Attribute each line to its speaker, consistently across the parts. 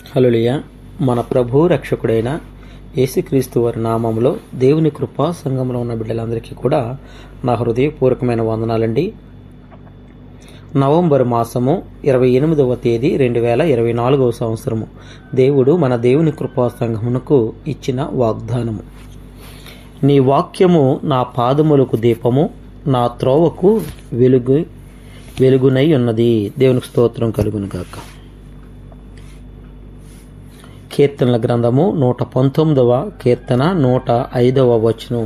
Speaker 1: హల్లెలూయా. మన ప్రభు రక్షకుడైన యేసుక్రీస్తు వారి నామంలో దేవుని కృపా సంఘంలో ఉన్న బిడ్డలందరికీ కూడా నా హృదయపూర్వకమైన వందనాలండి. నవంబర్ మాసము 28వ తేదీ 2024వ సంవత్సరము దేవుడు మన దేవుని కృపా సంఘమునకు ఇచ్చిన వాగ్దానము. నీ వాక్యము నా పాదములకు దీపము, నా త్రోవకు వెలుగునై ఉన్నది. దేవునికి స్తోత్రం కలుగును గాక. కీర్తనల గ్రంథము 119వ కీర్తన 105వ వచనం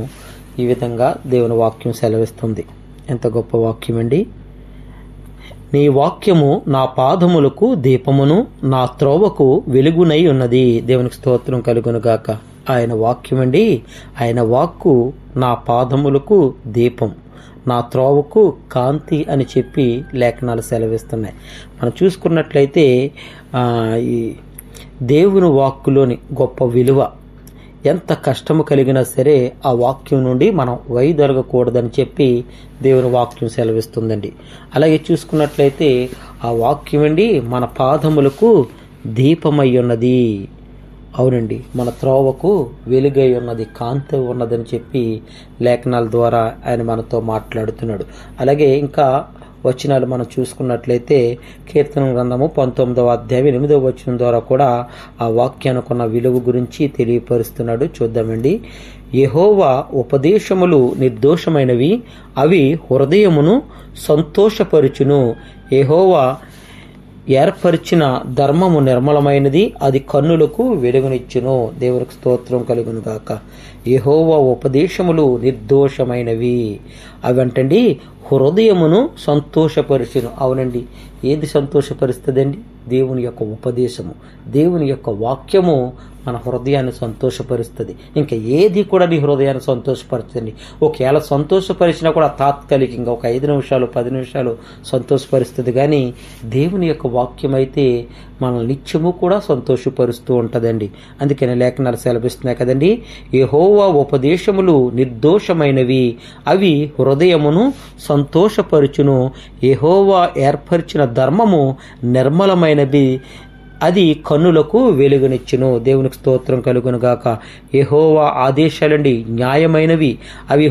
Speaker 1: ఈ విధంగా దేవుని వాక్యం సెలవిస్తుంది. ఎంత గొప్ప వాక్యం అండి. నీ వాక్యము నా పాదములకు దీపమును, నా త్రోవకు వెలుగునై ఉన్నది. దేవునికి స్తోత్రం కలుగును గాక. ఆయన వాక్యం అండి, ఆయన వాక్కు నా పాదములకు దీపం, నా త్రోవకు కాంతి అని చెప్పి లేఖనాలు సెలవిస్తున్నాయి. మనం చూసుకున్నట్లయితే ఈ దేవుని వాక్కులోని గొప్ప విలువ, ఎంత కష్టము కలిగినా సరే ఆ వాక్యం నుండి మనం వైదొలగకూడదని చెప్పి దేవుని వాక్యం సెలవిస్తుందండి. అలాగే చూసుకున్నట్లయితే ఆ వాక్యం అండి మన పాదములకు దీపమై ఉన్నది. అవునండి, మన త్రోవకు వెలుగై ఉన్నది, కాంతి ఉన్నదని చెప్పి లేఖనాల ద్వారా ఆయన మనతో మాట్లాడుతున్నాడు. అలాగే ఇంకా వచనాలు మనం చూసుకున్నట్లయితే కీర్తన గ్రంథము 19వ అధ్యాయం 8వ వచనం ద్వారా కూడా ఆ వాక్యానుకున్న విలువ గురించి తెలియపరుస్తున్నాడు. చూద్దామండి. యెహోవా ఉపదేశములు నిర్దోషమైనవి, అవి హృదయమును సంతోషపరుచును. యెహోవా ఏర్పరిచిన ధర్మము నిర్మలమైనది, అది కన్నులకు వెలుగునిచ్చును. దేవునికి స్తోత్రం కలుగును గాక. యెహోవా ఉపదేశములు నిర్దోషమైనవి, అవంటండి హృదయమును సంతోషపరుచును. అవునండి, ఏది సంతోషపరుస్తుందండి? దేవుని యొక్క ఉపదేశము, దేవుని యొక్క వాక్యము మన హృదయాన్ని సంతోషపరుస్తుంది. ఇంకా ఏది కూడా నీ హృదయాన్ని సంతోషపరుస్తుంది. ఒకవేళ సంతోషపరిచినా కూడా తాత్కాలికంగా ఒక 5 నిమిషాలు 10 నిమిషాలు సంతోషపరుస్తుంది. కానీ దేవుని యొక్క వాక్యం అయితే మనల్ని నిత్యము కూడా సంతోషపరుస్తూ ఉంటుందండి. అందుకని లేఖనాలు సెలవిస్తున్నాయి కదండి. యెహోవా ఉపదేశములు నిర్దోషమైనవి, అవి హృదయమును సంతోషపరుచును. యెహోవా ఏర్పరిచిన ధర్మము నిర్మలమైనది, అది కన్నులకు వెలుగునిచ్చును. దేవునికి స్తోత్రం కలుగును గాక. యెహోవా ఆదేశాలండి న్యాయమైనవి, అవి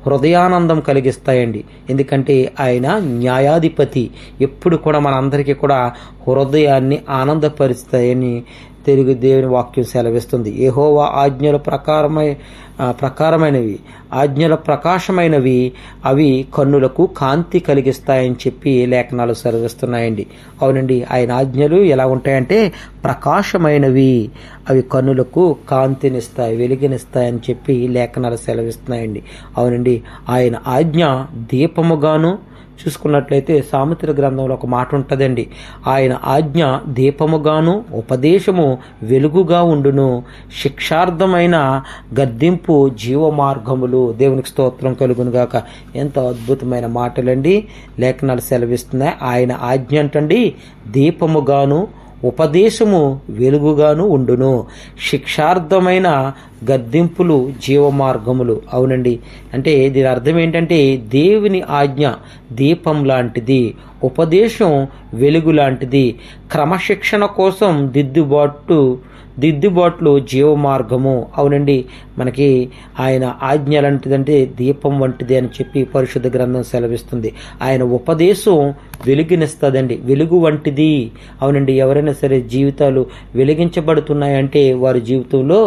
Speaker 1: హృదయానందం కలిగిస్తాయండి. ఎందుకంటే ఆయన న్యాయాధిపతి. ఎప్పుడు కూడా మనందరికీ కూడా హృదయాన్ని ఆనందపరుస్తాయని తెలుగు దేవుని వాక్యం సెలవిస్తుంది. యెహోవా ఆజ్ఞల ప్రకారమైనవి, ఆజ్ఞల ప్రకాశమైనవి, అవి కన్నులకు కాంతి కలిగిస్తాయని చెప్పి లేఖనాలు సెలవిస్తున్నాయండి. అవునండి, ఆయన ఆజ్ఞలు ఎలా ఉంటాయంటే ప్రకాశమైనవి, అవి కన్నులకు కాంతినిస్తాయి, వెలుగునిస్తాయని చెప్పి లేఖనాలు సెలవిస్తున్నాయండి. అవునండి, ఆయన ఆజ్ఞ దీపముగాను, చూసుకున్నట్లయితే సామెతల గ్రంథంలో ఒక మాట ఉంటుందండి, ఆయన ఆజ్ఞ దీపముగాను ఉపదేశము వెలుగుగా ఉండును, శిక్షార్థమైన గద్దింపు జీవ మార్గములు. దేవునికి స్తోత్రం కలుగును గాక. ఎంత అద్భుతమైన మాటలండి లేఖనాలు సెలవిస్తున్నాయి. ఆయన ఆజ్ఞ అంటండి దీపముగాను ఉపదేశము వెలుగుగాను ఉండును, శిక్షార్థమైన గద్దింపులు జీవ మార్గములు. అవునండి, అంటే దీని అర్థం ఏంటంటే దేవుని ఆజ్ఞ దీపం లాంటిది, ఉపదేశం వెలుగు లాంటిది, క్రమశిక్షణ కోసం దిద్దుబాట్లు జీవ మార్గము. అవునండి, మనకి ఆయన ఆజ్ఞ లాంటిదంటే దీపం వంటిది అని చెప్పి పరిశుద్ధ గ్రంథం సెలవిస్తుంది. ఆయన ఉపదేశం వెలుగునిస్తుందండి, వెలుగు వంటిది. అవునండి, ఎవరైనా సరే జీవితాలు వెలిగించబడుతున్నాయంటే వారి జీవితంలో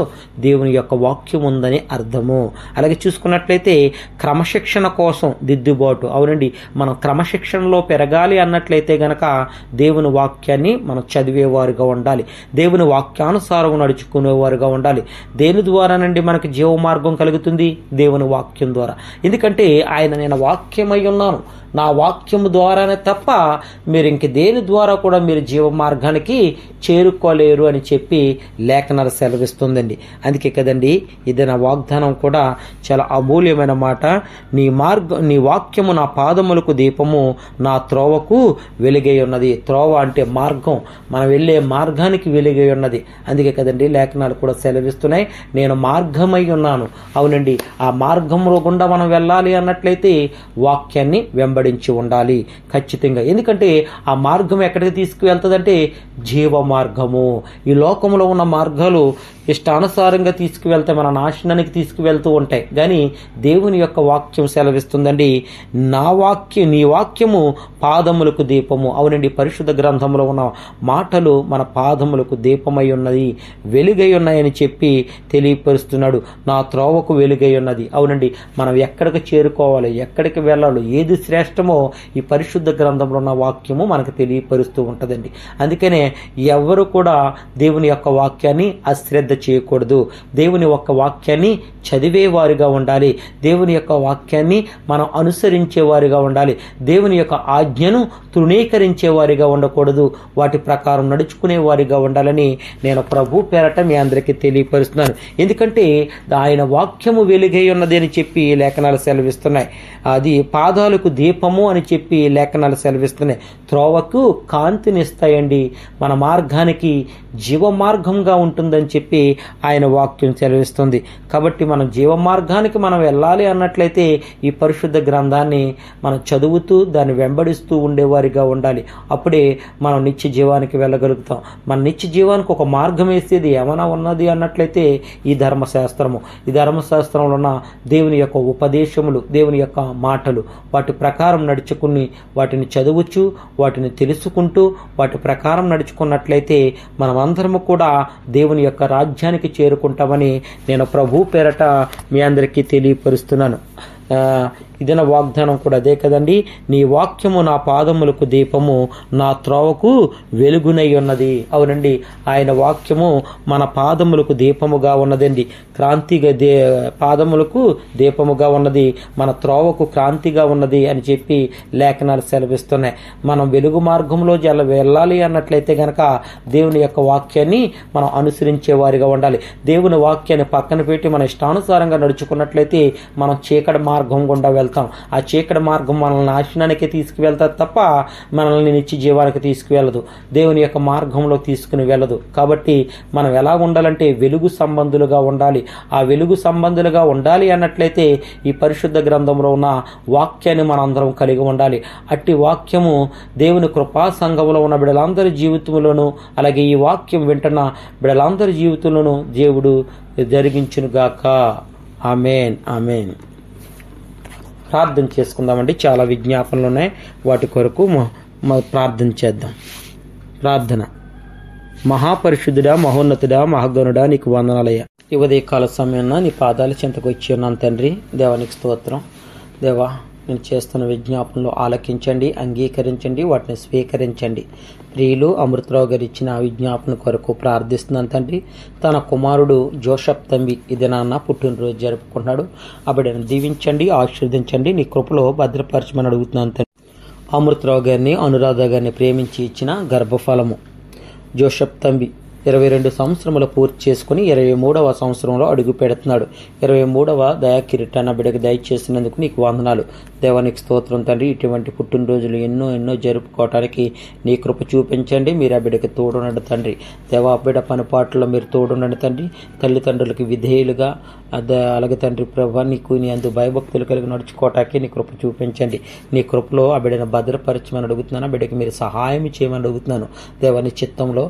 Speaker 1: దేవుని యొక్క వాక్యం ఉందని అర్థము. అలాగే చూసుకున్నట్లయితే క్రమశిక్షణ కోసం దిద్దుబాటు. అవునండి, మనం క్రమశిక్షణలో పెరగాలి అన్నట్లయితే గనక దేవుని వాక్యాన్ని మనం చదివేవారుగా ఉండాలి, దేవుని వాక్యానుసారం నడుచుకునేవారుగా ఉండాలి. దేని ద్వారానండి మనకి జీవ మార్గం కలుగుతుంది? దేవుని వాక్యం ద్వారా. ఎందుకంటే ఆయన నేను వాక్యమై ఉన్నాను, నా వాక్యము ద్వారానే తప్ప మీరు ఇంక దేని ద్వారా కూడా మీరు జీవ మార్గానికి చేరుకోలేరు అని చెప్పి లేఖనాలు సెలవిస్తుందండి. అందుకే కదండి కదండి, ఇది నా వాగ్దానం కూడా చాలా అమూల్యమైన మాట. నీ వాక్యము నా పాదములకు దీపము, నా త్రోవకు వెలుగై ఉన్నది. త్రోవ అంటే మార్గం, మనం వెళ్ళే మార్గానికి వెలుగై ఉన్నది. అందుకే కదండి లేఖనాలు కూడా సెలవిస్తున్నాయి, నేను మార్గమై ఉన్నాను. అవునండి, ఆ మార్గంలో గుండా మనం వెళ్ళాలి అన్నట్లయితే వాక్యాన్ని వెంబడించి ఉండాలి ఖచ్చితంగా. ఎందుకంటే ఆ మార్గం ఎక్కడికి తీసుకువెళ్తుందంటే జీవ మార్గము. ఈ లోకంలో ఉన్న మార్గాలు ఇష్టానుసారంగా తీసుకువెళ్తే మన నాశనానికి తీసుకువెళ్తూ ఉంటాయి. కానీ దేవుని యొక్క వాక్యం సెలవిస్తుందండి, నీ వాక్యము పాదములకు దీపము. అవునండి, పరిశుద్ధ గ్రంథంలో ఉన్న మాటలు మన పాదములకు దీపమై ఉన్నది, వెలుగై ఉన్నాయని చెప్పి తెలియపరుస్తున్నాడు. నా త్రోవకు వెలుగై ఉన్నది. అవునండి, మనం ఎక్కడికి చేరుకోవాలి, ఎక్కడికి వెళ్ళాలి, ఏది శ్రేష్టమో ఈ పరిశుద్ధ గ్రంథంలో ఉన్న వాక్యము మనకు తెలియపరుస్తూ ఉంటుందండి. అందుకనే ఎవరు కూడా దేవుని యొక్క వాక్యాన్ని అశ్రద్ధ చేయకూడదు. దేవుని యొక్క వాక్యాన్ని చదివేవారిగా ఉండాలి. దేవుని యొక్క వాక్యాన్ని మనం అనుసరించేవారిగా ఉండాలి. దేవుని యొక్క ఆజ్ఞను తృణీకరించేవారిగా ఉండకూడదు. వాటి ప్రకారం నడుచుకునే వారిగా ఉండాలని నేను ప్రభు పేరట మీ అందరికీ తెలియపరుస్తున్నాను. ఎందుకంటే ఆయన వాక్యము వెలుగై ఉన్నది అని చెప్పి లేఖనాలు సెలవిస్తున్నాయి. అది పాదాలకు దీపము అని చెప్పి లేఖనాలు సెలవిస్తున్నాయి. త్రోవకు కాంతినిస్తాయండి, మన మార్గానికి జీవ మార్గంగా ఉంటుందని చెప్పి ఆయన వాక్యం సెలవిస్తుంది. కాబట్టి మనం జీవ మార్గానికి మనం వెళ్ళాలి అన్నట్లయితే ఈ పరిశుద్ధ గ్రంథాన్ని మనం చదువుతూ దాన్ని వెంబడిస్తూ ఉండేవారిగా ఉండాలి. అప్పుడే మనం నిత్య జీవానికి వెళ్ళగలుగుతాం. మన నిత్య జీవానికి ఒక మార్గం వేసేది ఏమైనా ఉన్నది అన్నట్లయితే ఈ ధర్మశాస్త్రము. ఈ ధర్మశాస్త్రంలో ఉన్న దేవుని యొక్క ఉపదేశములు, దేవుని యొక్క మాటలు, వాటి ప్రకారం నడుచుకుని వాటిని చదువుచు వాటిని తెలుసుకుంటూ వాటి ప్రకారం నడుచుకున్నట్లయితే మనమందరము కూడా దేవుని యొక్క రాజ్యానికి చేరుకుంటామని నేను ప్రభు పేరట మీ అందరికీ తెలియపరుస్తున్నాను. ఇదిన వాగ్దానం కూడా అదే కదండి, నీ వాక్యము నా పాదములకు దీపము, నా త్రోవకు వెలుగునై ఉన్నది. అవునండి, ఆయన వాక్యము మన పాదములకు దీపముగా ఉన్నదండి, క్రాంతిగా పాదములకు దీపముగా ఉన్నది, మన త్రోవకు క్రాంతిగా ఉన్నది అని చెప్పి లేఖనాలు సెలవిస్తున్నాయి. మనం వెలుగు మార్గంలో వెళ్ళాలి అన్నట్లయితే గనక దేవుని యొక్క వాక్యాన్ని మనం అనుసరించే వారిగా ఉండాలి. దేవుని వాక్యాన్ని పక్కన పెట్టి మన ఇష్టానుసారంగా నడుచుకున్నట్లయితే మనం చీకటి మార్గం గుండా వెళ్తాం. ఆ చీకటి మార్గం మనల్ని నాశనానికి తీసుకువెళ్తాది తప్ప మనల్ని నిత్య జీవానికి తీసుకువెళ్ళదు, దేవుని యొక్క మార్గంలో తీసుకుని వెళ్ళదు. కాబట్టి మనం ఎలా ఉండాలంటే వెలుగు సంబంధులుగా ఉండాలి. ఆ వెలుగు సంబంధులుగా ఉండాలి అన్నట్లయితే ఈ పరిశుద్ధ గ్రంథంలో ఉన్న వాక్యాన్ని మనందరం కలిగి ఉండాలి. అట్టి వాక్యము దేవుని కృపా సంఘంలో ఉన్న బిడ్డలందరి జీవితంలోనూ, అలాగే ఈ వాక్యం వింటున్న బిడ్డలందరి జీవితంలోనూ దేవుడు జరిగించునుగాక. ఆమేన్, ఆమేన్. ప్రార్థన చేసుకుందామండి. చాలా విజ్ఞాపనలు ఉన్నాయి, వాటి కొరకు ప్రార్థన చేద్దాం. ప్రార్థన. మహాపరిశుద్ధుడా, మహోన్నతుడా, మహాగణుడా, నీకు వందనాలయ్యా. ఈ ఉదయకాల సమయంలో నీ పాదాల చెంతకు వచ్చి ఉన్నాను తండ్రి. దేవానికి స్తోత్రం. దేవా, నేను చేస్తున్న విజ్ఞాపనలు ఆలకించండి, అంగీకరించండి, వాటిని స్వీకరించండి. ప్రియులు అమృతరావు గారు ఇచ్చిన విజ్ఞాపన కొరకు ప్రార్థిస్తున్నాను తండ్రి. తన కుమారుడు జోసెఫ్ తంబి ఇది నాన్న పుట్టినరోజు జరుపుకున్నాడు. అబిడను దీవించండి, ఆశీర్వదించండి, నీ కృపలో భద్రపరచమని అడుగుతున్నాను తండ్రి. అమృతరావు గారిని, అనురాధ గారిని ప్రేమించి ఇచ్చిన గర్భఫలము జోసెఫ్ తంబి 22 సంవత్సరములు పూర్తి చేసుకుని 23వ సంవత్సరంలో అడుగు పెడుతున్నాడు. 23వ దయాకిరీటాన్ని బిడ్డకు దయచేసినందుకు నీకు వందనాలు. దేవానికి స్తోత్రం తండ్రి. ఇటువంటి పుట్టినరోజులు ఎన్నో జరుపుకోవటానికి నీ కృప చూపించండి. మీరు ఆ బిడ్డకి తోడునండి తండ్రి. దేవా, బిడ్డ పనిపాట్లలో మీరు తోడునండి తండ్రి. తల్లిదండ్రులకి విధేయులుగా అలాగే తండ్రి ప్రభా, నీకు నీ అందు భయభక్తులు కలిగి నడుచుకోవటానికి నీ కృప చూపించండి. నీ కృపలో ఆ బిడ్డను భద్రపరచమని అడుగుతున్నాను. ఆ బిడ్డకి మీరు సహాయం చేయమని అడుగుతున్నాను. దేవాని చిత్తంలో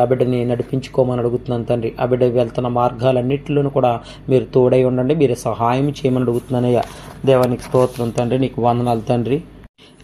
Speaker 1: ఆ బిడ్డని నడిపించుకోమని అడుగుతున్నాను తండ్రి. ఆ బిడ్డ వెళ్తున్న మార్గాలన్నింటిలోనూ కూడా మీరు తోడై ఉండండి, మీరు సహాయం చేయమని అడుగుతున్నానయ్యా. దేవానికి స్తోత్రం తండ్రి, నీకు వందనాలు తండ్రి.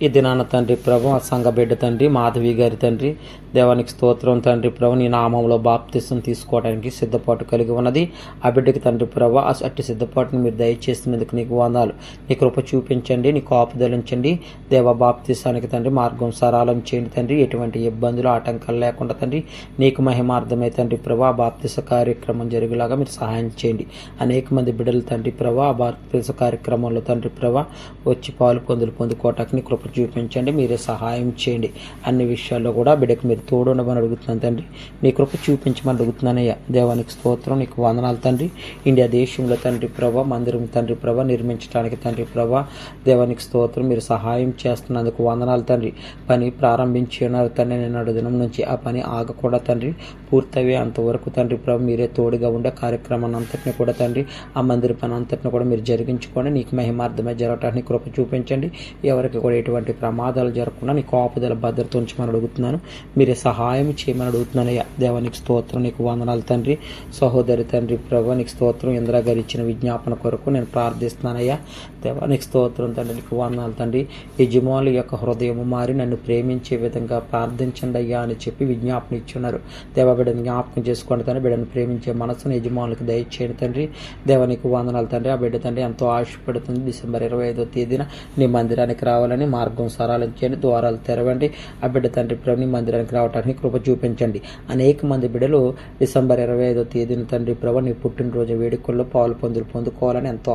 Speaker 1: ఈ దినాన తండ్రి ప్రభు ఆ సంఘ బిడ్డ తండ్రి మాధవి గారి తండ్రి, దేవానికి స్తోత్రం తండ్రి ప్రభు, నీ నామంలో బాప్తిసం తీసుకోవడానికి సిద్ధపాటు కలిగి ఉన్నది. ఆ బిడ్డకి తండ్రి ప్రభు అట్టి సిద్ధపాటుని మీరు దయచేసినందుకు నీకు వందనాలు. నీ కృప చూపించండి, నీ కాపుదలించండి. దేవ, బాప్తిసానికి తండ్రి మార్గం సరళం చేయండి తండ్రి. ఎటువంటి ఇబ్బందులు ఆటంకాలు లేకుండా తండ్రి నీకు మహిమార్థమై తండ్రి ప్రభు ఆ బాప్తిస కార్యక్రమం జరిగేలాగా మీరు సహాయం చేయండి. అనేక మంది బిడ్డలు తండ్రి ప్రభు ఆ బాప్తిస కార్యక్రమంలో తండ్రి ప్రభు వచ్చి పాలు పొందుకోవటానికి నీ కృప చూపించండి, మీరే సహాయం చేయండి. అన్ని విషయాల్లో కూడా బిడ్డకు మీరు మీరు తోడుండమని అడుగుతున్నాను తండ్రి. నీ కృప చూపించమని అడుగుతున్నానయ్యా. దేవానికి స్తోత్రం, నీకు వందనాలు తండ్రి. ఇండియా దేశంలో తండ్రి ప్రభా మందిరం తండ్రి ప్రభా నిర్మించడానికి తండ్రి ప్రభా దేవానికి స్తోత్రం. మీరు సహాయం చేస్తున్నందుకు వందనాలు తండ్రి. పని ప్రారంభించి ఉన్నారు తండ్రి. నిన్నటి దినం నుంచి ఆ పని ఆగకూడదు తండ్రి, పూర్తయ్యే అంతవరకు తండ్రి ప్రభు మీరే తోడుగా ఉండే కార్యక్రమాన్ని అంతటిని కూడా తండ్రి ఆ మందిర పని అంతటిని కూడా మీరు జరిగించుకోండి. నీకు మహిమార్థమే జరగటానికి కృప చూపించండి. ఎవరికి కూడా ఎటువంటి ప్రమాదాలు జరగకుండా నీ కాపుదల భద్రత ఉంచమని అడుగుతున్నాను. మీరే సహాయం చేయమని అడుగుతున్నానయ్యా. దేవానికి స్తోత్రం, నీకు వందనాలు తండ్రి. సహోదరి తండ్రి ప్రభు నీకు స్తోత్రం. ఇందిరా గారు ఇచ్చిన విజ్ఞాపన కొరకు నేను ప్రార్థిస్తున్నానయ్యా. దేవానికి స్తోత్రం తండ్రి, నీకు వందనాలు తండ్రి. యజమానుల యొక్క హృదయము మారి నన్ను ప్రేమించే విధంగా ప్రార్థించండి అయ్యా అని చెప్పి విజ్ఞాపన ఇచ్చున్నారు. దేవ బిడ్డను జ్ఞాపకం చేసుకోండి తండ్రి. బిడ్డను ప్రేమించే మనసును యజమానులకు దయచేయండి తండ్రి. దేవానికి వందనాలు తండ్రి. ఆ బిడ్డ తండ్రి ఎంతో ఆశపడుతుంది. డిసెంబర్ 25వ తేదీన నీ మందిరానికి రావాలని మార్గం సరళించండి, ద్వారాలు తెరవండి. ఆ బిడ్డ తండ్రి ప్రభు నీ మందిరానికి రావడానికి కృప చూపించండి. అనేక మంది బిడ్డలు డిసెంబర్ 25వ తేదీన తండ్రి ప్రభు నీ పుట్టినరోజు వేడుకల్లో పాలు పొందుకోవాలని ఎంతో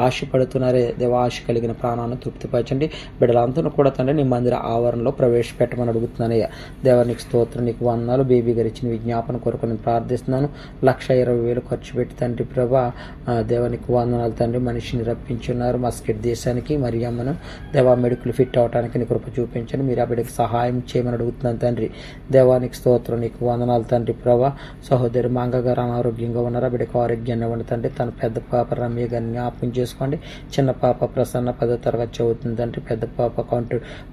Speaker 1: ఆశపడుతున్నారే. దేవ ఆశ కలిగిన ప్రాణాలను తృప్తిపరచండి. బిడ్డలంతా కూడా తండ్రి నీ మందిర ఆవరణలో ప్రవేశపెట్టమని అడుగుతున్నానయ్యా. దేవానికి స్తోత్రం, నీకు వందనాలు. బేబీ గారు ఇచ్చిన విజ్ఞాపన కొరకు నేను ప్రార్థిస్తున్నాను. 1,20,000 ఖర్చు పెట్టి తండ్రి ప్రభా దేవానికి వందనాలు తండ్రి. మనిషిని రప్పించున్నారు మస్కెట్ దేశానికి. మరి అమ్మను దేవా మెడికల్ ఫిట్ అవడానికి నీ కృప చూపించండి. మీరు ఆ బిడ్డకి సహాయం చేయమని అడుగుతున్నాను తండ్రి. దేవానికి స్తోత్రం, నీకు వందనాలు తండ్రి ప్రభా. సహోదరి మంగ గారు అనారోగ్యంగా ఉన్నారు. ఆ బిడ్డకు ఆరోగ్యాన్ని ఇవ్వండి తండ్రి. తన పెద్ద పాప రమ్య గారిని జ్ఞాపకం చేసుకోండి. చిన్న పాప ప్రసన్న 10వ తరగతి చదువుతుంది తండ్రి. పెద్ద పాప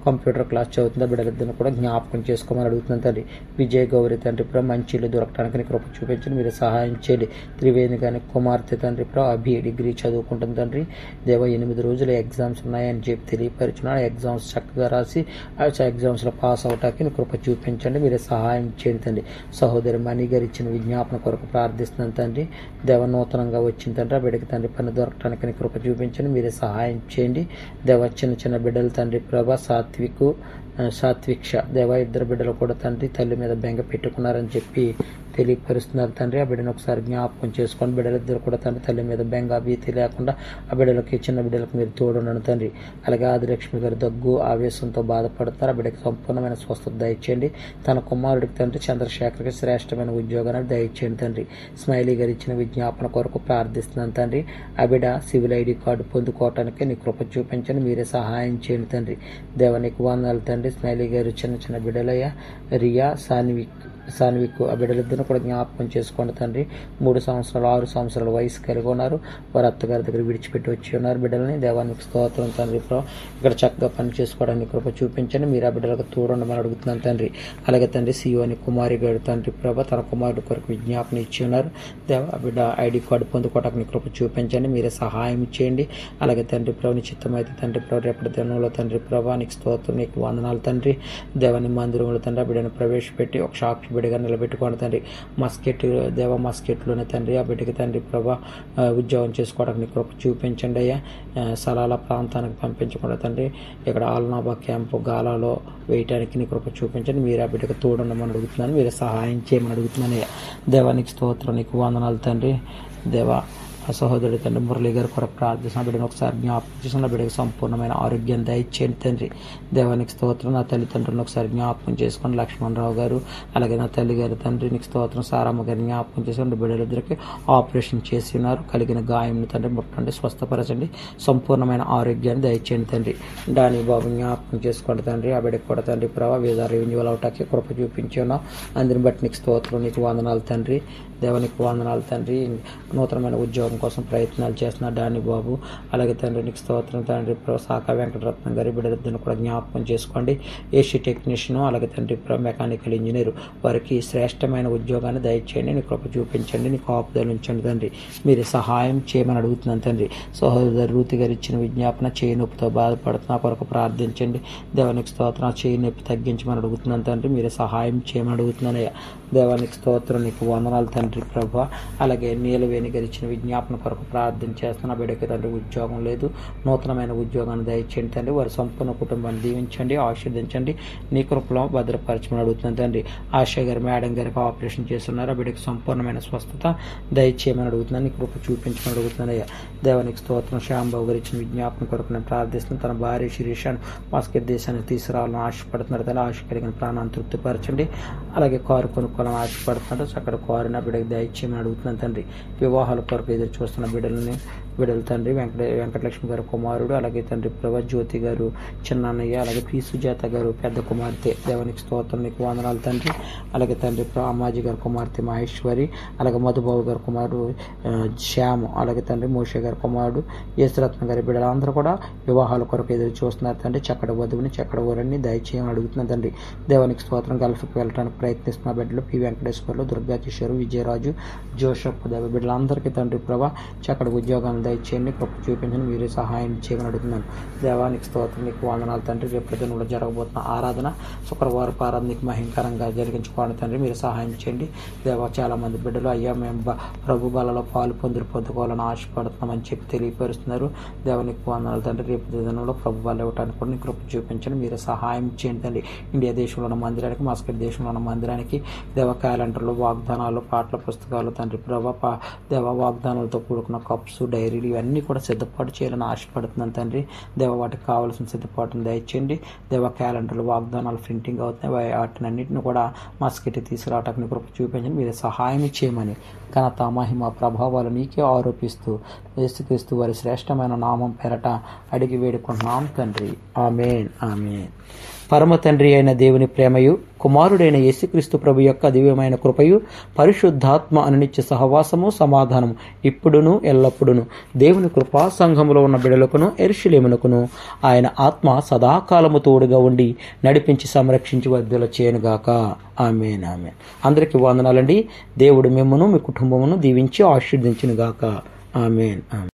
Speaker 1: కంప్యూటర్ క్లాస్ చదువుతుంది. బిడ్డలిద్దరిని కూడా జ్ఞాపకం చేసుకోమని అడుగుతున్నాను తండ్రి. విజయ్ గౌరి తండ్రి ప్రభు మంచి ఇల్లు దొరకడానికి నీ కృప చూపించండి. మీరు సహాయం చేయండి. త్రివేణి గారి కుమార్తె తండ్రి ప్రభు అభి డిగ్రీ చదువుకుంటుంది తండ్రి. దేవ 8 రోజులు ఎగ్జామ్స్ ఉన్నాయని చెప్పి తెలియపరిచిన ఎగ్జామ్స్ చక్కగా రాసి ఆ ఎగ్జామ్స్లో పాస్ అవటానికి నీ కృప చూపించండి. మీరే సహాయం చేయండి తండ్రి. సహోదరి మణి గారు ఇచ్చిన విజ్ఞాపన కొరకు ప్రార్థిస్తున్నాను తండ్రి. దేవ నూతనంగా వచ్చిన తండ్రి. ఆ బిడ్డకి తండ్రి పని దొరకడానికి నీ కృప చూపించండి. మీరే సహాయం చేయండి. దేవ చిన్న బిడ్డలు తండ్రి ప్రభా సాత్విక్ష దేవ 2 బిడ్డలు కూడా తండ్రి తల్లి మీద బెంగ పెట్టుకున్నారని చెప్పి తెలియపరుస్తున్నారు తండ్రి. ఆ బిడ్డను ఒకసారి జ్ఞాపకం చేసుకొని బిడ్డలిద్దరు కూడా తండ్రి తల్లి మీద బెంగ భీతి లేకుండా ఆ బిడ్డలకి చిన్న బిడ్డలకు మీరు తోడుండను తండ్రి. అలాగే ఆదిలక్ష్మి గారు దగ్గు ఆవేశంతో బాధపడుతున్నారు. ఆ బిడ్డకి సంపూర్ణమైన స్వస్థత దయచేయండి. తన కుమారుడికి తండ్రి చంద్రశేఖర్కి శ్రేష్టమైన ఉద్యోగాన్ని దయచేయండి తండ్రి. స్మైలీ గారు ఇచ్చిన విజ్ఞాపన కొరకు ప్రార్థిస్తున్నాను తండ్రి. ఆ బిడ్డ సివిల్ ఐడి కార్డు పొందుకోవటానికి నీ కృప చూపించండి. మీరే సహాయం చేయండి తండ్రి. దేవానికి వందనాలు తండ్రి. స్మైలీ గారు చిన్న బిడ్డలయ్యా రియా సాన్విక్ ఆ బిడ్డలిద్దరిని కూడా జ్ఞాపకం చేసుకోండి తండ్రి. 3 సంవత్సరాలు 6 సంవత్సరాల వయసు కలిగి ఉన్నారు. వారు అత్తగారి దగ్గర విడిచిపెట్టి వచ్చి ఉన్నారు బిడ్డలని. దేవానికి స్తోత్రం తండ్రి. ఇక్కడ చక్కగా పని చేసుకోవడానికి కృప చూపించండి. మీరు ఆ బిడ్డలకు తోడుండమని అడుగుతున్నాను తండ్రి. అలాగే తండ్రి సియోని కుమారి గారు తండ్రి ప్రభ తన కుమారుడి కొరకు విజ్ఞాపన ఇచ్చి ఉన్నారు. దేవ ఆ బిడ్డ ఐడి కార్డు పొందుకోవడానికి కృప చూపించండి. మీరే సహాయం చేయండి. అలాగే తండ్రి ప్రభు నిశ్చితమైతే తండ్రి ప్రభు రేపటి దినంలో తండ్రి ప్రభా నీకు స్తోత్రం, నీకు వందనాలు తండ్రి. దేవాని మందిరంలో తండ్రి ఆ బిడ్డను ప్రవేశపెట్టి ఒక సాక్షి బిడ్డగా నిలబెట్టుకోండి తండ్రి. మస్కెట్లోనే తండ్రి ఆ బిడ్డకి తండ్రి ప్రభా ఉద్యోగం చేసుకోవడానికి కృప చూపించండి అయ్యా. సలాల ప్రాంతానికి పంపించకుండా తండ్రి ఇక్కడ ఆల్నాబా క్యాంపు గాలాలో వేయటానికి నీ కృప చూపించండి. మీరు ఆ బిడ్డకు తోడుండమని అడుగుతున్నాను. మీరు సహాయం చేయమని అడుగుతున్నాను అయ్యా. దేవానికి స్తోత్రం, నీకు వందనాలు తండ్రి. దేవా ఆ సహోదరుడు తండ్రి మురళి గారి కొరకు ప్రార్థిస్తున్న బిడ్డను ఒకసారి జ్ఞాపకం చేసిన బిడ్డకు సంపూర్ణమైన ఆరోగ్యం దయచేయండి తండ్రి. దేవానికి స్తోత్రం. నా తల్లిదండ్రులను ఒకసారి జ్ఞాపకం చేసుకుని లక్ష్మణరావు గారు అలాగే నా తల్లి గారి తండ్రి నీకు స్తోత్రం. సారమ్మ గారిని జ్ఞాపకం చేసుకుని బిడ్డలిద్దరికి ఆపరేషన్ చేసి ఉన్నారు. కలిగిన గాయంను తండ్రి ముట్టండి, స్వస్థపరచండి, సంపూర్ణమైన ఆరోగ్యాన్ని దయచేయండి తండ్రి. దాని బాబు జ్ఞాపకం చేసుకోండి తండ్రి. ఆ బిడ్డకు కూడా తండ్రి ప్రభావ వీధా రెవెన్యూలు అవటానికి కృప చూపించి ఉన్నావు. అందుని బట్టి నీకు స్తోత్రం, నీకు వందనాలు తండ్రి. దేవానికి వందనాలు తండ్రి. నూతనమైన ఉద్యోగం కోసం ప్రయత్నాలు చేస్తున్న డాని బాబు అలాగే తండ్రి నీకు స్తోత్రం తండ్రి. శాఖ వెంకటరత్నం గారి బిడ్డలిద్దరిని కూడా జ్ఞాపకం చేసుకోండి. ఏసీ టెక్నీషియన్ అలాగే తండ్రి మెకానికల్ ఇంజనీర్ వారికి శ్రేష్టమైన ఉద్యోగాన్ని దయచేయండి. నీ కృప చూపించండి, నీ కాపుదలు ఉంచండి తండ్రి. మీరు సహాయం చేయమని అడుగుతున్నాను తండ్రి. సహోదరు రూతి గారు ఇచ్చిన విజ్ఞాపన చేయి నొప్పితో బాధపడుతున్న కొరకు ప్రార్థించండి. దేవానికి స్తోత్రం. చేయి నొప్పి తగ్గించమని అడుగుతున్నాను తండ్రి. మీరు సహాయం చేయమని అడుగుతున్నానయ్యా. దేవానికి స్తోత్రం, నీకు వందనాలు తండ్రి ప్రభా. అలాగే నీలవేణి గారు ఇచ్చిన విజ్ఞాపన కొరకు ప్రార్థన చేస్తున్న బిడ్డకి తండ్రి ఉద్యోగం లేదు, నూతనమైన ఉద్యోగాన్ని దయచేయండి తండ్రి. వారి సంపూర్ణ కుటుంబాన్ని దీవించండి, ఆశీర్వదించండి, నీ కృపలో భద్రపరచమని అడుగుతున్నాను తండ్రి. ఆశా గారు మేడం గారికి ఆపరేషన్ చేస్తున్నారు, ఆ బిడ్డకి సంపూర్ణమైన స్వస్థత దయచేయమని అడుగుతున్నాను, నీ కృప చూపించమని అడుగుతున్నాను అయ్యా. దేవానికి స్తోత్రం. శ్యాంబాబు గారు ఇచ్చిన విజ్ఞాపన కొరకు నేను ప్రార్థిస్తున్నాను. తన భార్య శిరీషాను మాస్కెట్ దేశానికి తీసుకురావాలని ఆశపడుతున్నారు తండ్రి. ఆశ కలిగిన ప్రాణాన్ని తృప్తిపరచండి. అలాగే కారు కొనుక్కోవాలని ఆశపడుతున్నారు, అక్కడ కారు నా బిడ్డకి దయచేయమని అడుగుతున్నాను తండ్రి. వివాహాల కొరకు ఎదురు చూస్తున్న బిడ్డలు తండ్రి వెంకటలక్ష్మి గారు కుమారుడు, అలాగే తండ్రి ప్రభా జ్యోతి గారు చిన్నయ్య, అలాగే పి సుజాత గారు పెద్ద కుమార్తె. దేవానికి స్తోత్రం, నీకు వందనాలు తండ్రి. అలాగే తండ్రి అమ్మాజీ గారి కుమార్తె మహేశ్వరి, అలాగే మధుబాబు గారి కుమారుడు శ్యాము, అలాగే తండ్రి మోషే గారి కుమారుడు యేసురత్న గారి బిడ్డలందరూ కూడా వివాహాల కొరకు ఎదురు చూస్తున్నారు తండ్రి. చక్కటి వధువుని చక్కటి ఊరని దయచేయమని అడుగుతున్నా తండ్రి. దేవానికి స్తోత్రం. గల్ఫ్కి వెళ్ళడానికి ప్రయత్నిస్తున్న బిడ్డలు పి వెంకటేశ్వర్లు, దుర్గా కిషోరు, విజయరాజు, జోషప్ దేవ బిడ్డలందరికీ తండ్రి ప్రభా చక్కటి ఉద్యోగాన్ని దయచేయండి, కృప చూపించండి, మీరే సహాయం చేయమని అడుగుతున్నాను. దేవానికి స్తోత్రం, నీకు వందనాలు తండ్రి. రేపు ప్రతిలో జరగబోతున్న ఆరాధన శుక్రవారపు ఆరాధన నీకు మహిమకరంగా జరిగించుకోవాలి తండ్రి, మీరు సహాయం చేయండి. దేవా చాలా మంది బిడ్డలు అయ్యా మేము ప్రభు బలలో పాలు పొందుకోవాలని ఆశపడుతున్నామని చెప్పి తెలియపరుస్తున్నారు. దేవానికి వందనాలు తండ్రి. రేపు దినంలో ప్రభు బల ఇవ్వడానికి కూడా నీ కృప చూపించండి, మీరు సహాయం చేయండి తండ్రి. ఇండియా దేశంలో ఉన్న మందిరానికి, మాస్కట్ దేశంలో ఉన్న మందిరానికి దేవ క్యాలెండర్లు, వాగ్దానాలు, పాటల పుస్తకాలు తండ్రి ప్రభా దేవ వాగ్దానాలతో కూడుకున్న కప్స్, డైరీలు ఇవన్నీ కూడా సిద్ధపాటు చేయాలని ఆశపడుతున్నాను తండ్రి. దేవ వాటికి కావాల్సిన సిద్ధపాటును దయచేయండి. దేవ క్యాలెండర్లు, వాగ్దానాలు ప్రింటింగ్ అవుతున్నాయి, వాటిని అన్నింటిని కూడా మాస్కెట్ తీసుకురావటానికి కృప చూపించండి, మీరు సహాయం చేయమని ఘనత, మహిమ, ప్రభావాలు నీకే ఆరోపిస్తూ యేసుక్రీస్తు వారి శ్రేష్టమైన నామం పేరట అడిగి వేడుకుంటున్నాం తండ్రి. ఆమేన్, ఆమేన్. పరమ తండ్రి అయిన దేవుని ప్రేమయు, కుమారుడైన యేసుక్రీస్తు ప్రభు యొక్క దివ్యమైన కృపయు, పరిశుద్ధాత్మ అనిత్య సహవాసము, సమాధానము ఇప్పుడును ఎల్లప్పుడును దేవుని కృపా సంఘములో ఉన్న బిడలకును యెరూషలేమునకును ఆయన ఆత్మ సదాకాలము తోడుగా ఉండి నడిపించి సంరక్షించి వర్ధిల్ల చేయనుగాక. ఆమేన్, ఆమేన్. అందరికీ వందనాలండి. దేవుడు మిమ్మును మీ కుటుంబమును దీవించి ఆశీర్వదించునుగాక. ఆమేన్, ఆమేన్.